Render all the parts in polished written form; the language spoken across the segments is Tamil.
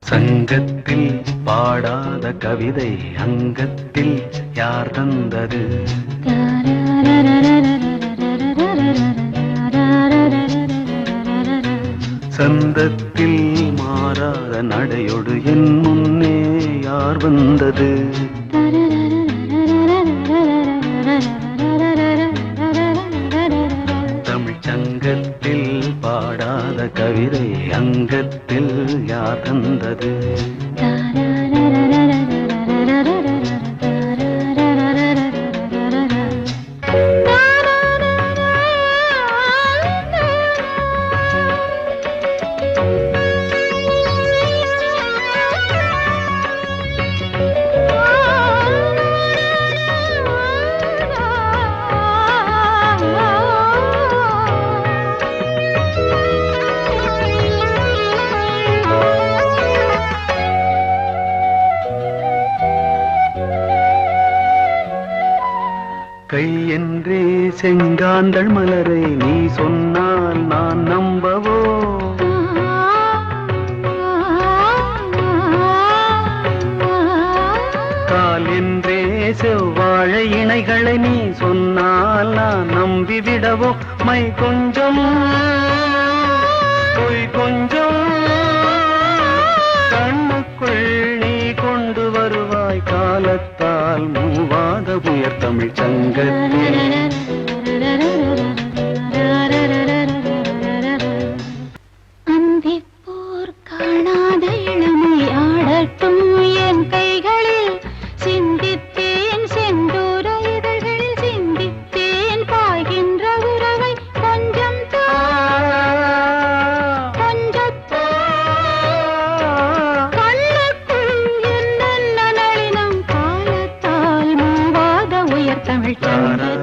சங்கத்தில் பாடாத கவிதை அங்கத்தில் யார் தந்தது? சந்தத்தில் மாறாத நடையோடு என் முன்னே யார் வந்தது? தமிழ் சங்கத்தில் பாடாத கவிதை அங்கத்தில் யார் தந்தது? கை என்றே செங்காந்தள் மலரை நீ சொன்னால் நான் நம்பவோ? கால் என்றே செவ்வாழை இணைகளை நீ சொன்னால் நான் நம்பிவிடவோ? மை கொஞ்சம் பொய் கொஞ்சம் கண்ணுக்குள் நீ கொண்டு வருவாய் காலத்தால் மூவாத உயர் தமிழ் சங்கத்தில். அந்திப்போர் காணாத இளமை ஆடட்டும் என் கைகளில், சிந்தித்தேன் செந்தூர இதழ்களில் சிந்தித்தேன் பாய்கின்ற உறவை கொஞ்சம் கண்ணுக்குள் என்னென்ன நளினம் காலத்தால் மூவாத உயர் தமிழ் சங்கத்தில்.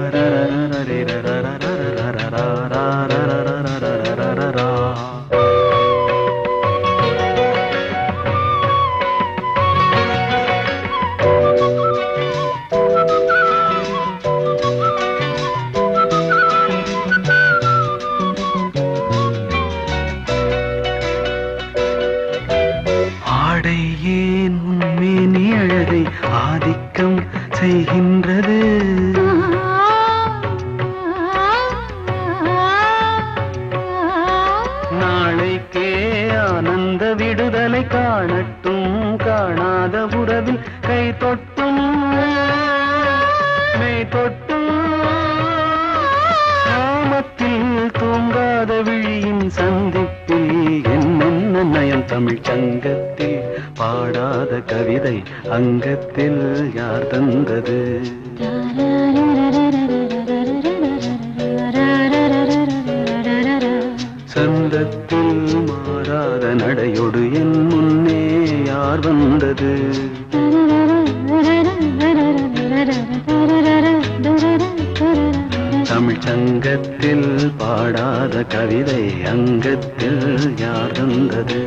ஆடை ஏன் உன்மேனி அழகை ஆதிக்கம் செய்கின்றது? நாளைக்கே ஆனந்த விடுதலை காணட்டும் காணாத உறவில் கை தொட்டும் மெய் தொட்டும் நாமத்தில் தூங்காத விழியின் சந்திப்பில் என்னென்ன நயம் தமிழ் சங்கத்தில் பாடாத கவிதை அங்கத்தில் யார் தந்தது? சந்தத்தில் மாறாத நடையோடு என் முன்னே யார் வந்தது? தமிழ் சங்கத்தில் பாடாத கவிதை அங்கத்தில் யார் தந்தது?